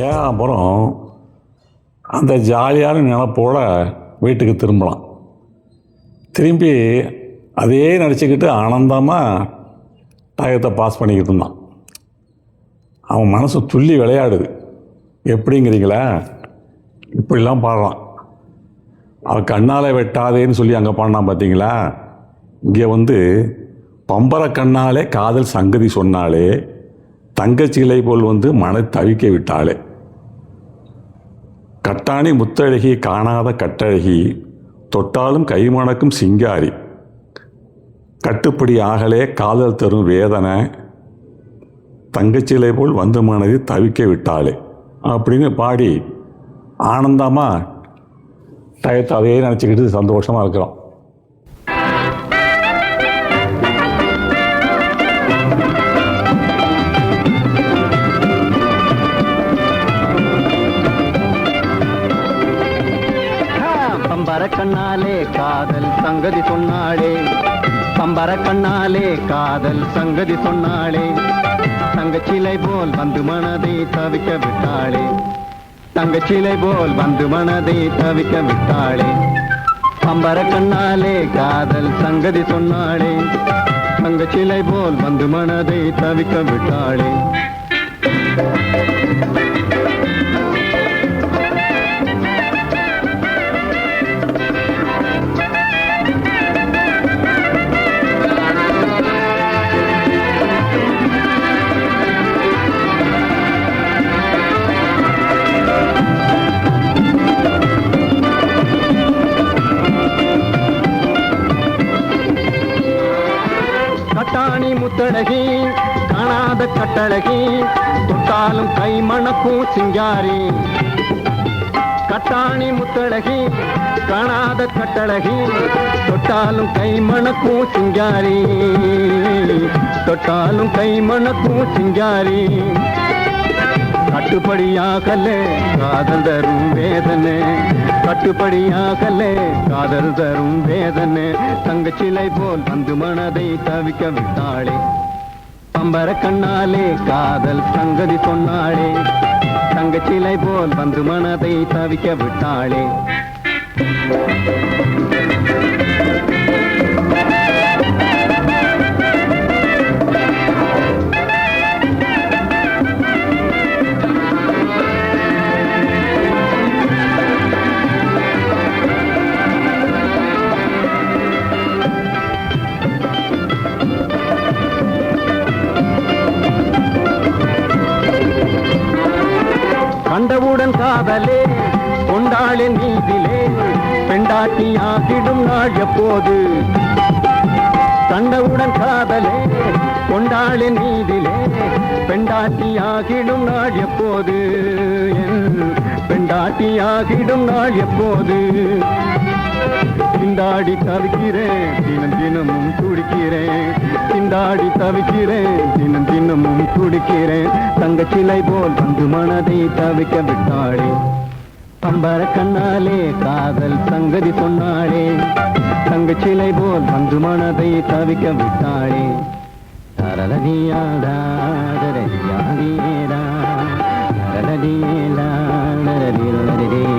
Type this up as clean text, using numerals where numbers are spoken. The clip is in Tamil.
ஏன் அப்புறம் அந்த ஜாலியான நினப்போட வீட்டுக்கு திரும்பலாம். திரும்பி அதே நடிச்சுக்கிட்டு ஆனந்தமாக டயத்தை பாஸ் பண்ணிக்கிட்டு இருந்தான். அவன் மனசு துள்ளி விளையாடுது. எப்படிங்கிறீங்களா? இப்படிலாம் பாடுறான். அவன் கண்ணால் வெட்டாதேன்னு சொல்லி அங்கே பாடினான் பார்த்தீங்களா? இங்கே பம்பர கண்ணாலே காதல் சங்கதி சொன்னாலே, தங்கச்சிலை போல் மன தவிக்க விட்டாளே. கட்டாணி முத்தழகி காணாத கட்டழகி, தொட்டாலும் கைமணக்கும் சிங்காரி, கட்டுப்படி ஆகலே காதல் தரும் வேதனை, தங்கச்சிலை போல் மனதை தவிக்க விட்டாளே அப்படின்னு பாடி ஆனந்தமாக டயத்தை அதையே நினச்சிக்கிட்டு சந்தோஷமாக இருக்கிறோம். பம்பர கண்ணாலே காதல் சங்கதி சொன்னாளே, பம்பர கண்ணாலே காதல் சங்கதி சொன்னாளே, தங்கச்சிலை போல் மனதை தவிக்க விட்டாளே, தங்கச்சிலை போல் மனதை தவிக்க விட்டாளே. பம்பர கண்ணாலே காதல் சங்கதி சொன்னாளே, தங்கச்சிலை போல் மனதை தவிக்க விட்டாளே. கட்டாணி முத்தழகி காணாத கட்டழகி, தொட்டாலும் கை மணக்கும் சிங்காரி, கட்டாணி முத்தழகி காணாத கட்டழகி, தொட்டாலும் கை மணக்கும் சிங்காரி, தொட்டாலும் கை மணக்கும் சிங்காரி. கட்டுப்படியாகலே காதல் தரும் வேதனை, கட்டுப்படியாகலே காதல் தரும் வேதனை, தங்கச்சிலை போல் மனதை தவிக்க விட்டாளே. பம்பர கண்ணாலே காதல் சங்கதி சொன்னாளே, தங்கச்சிலை போல் மனதை தவிக்க விட்டாளே. கண்டவுடன் காதலே கொண்டாளே நீதிலே, பெண்டாட்டியாகிடும் நாள் எப்போது, கண்டவுடன் காதலே கொண்டாளே நீதிலே, பெண்டாட்டியாகிடும் நாள் எப்போது, பெண்டாட்டியாகிடும் நாள் எப்போது. திண்டாடி தவிக்கிறேன் தினம் தினமும் துடிக்கிறேன், திண்டாடி தவிக்கிறேன் தினம் தினமும் துடிக்கிறேன், தங்கச்சிலை போல் மனதை தவிக்க விட்டாளே. பம்பர கண்ணாலே காதல் சங்கதி சொன்னாளே, தங்கச்சிலை போல் மனதை தவிக்க விட்டாளே. தரலதியாடா தரதியாடா தரலதியேலா தரதிலதியே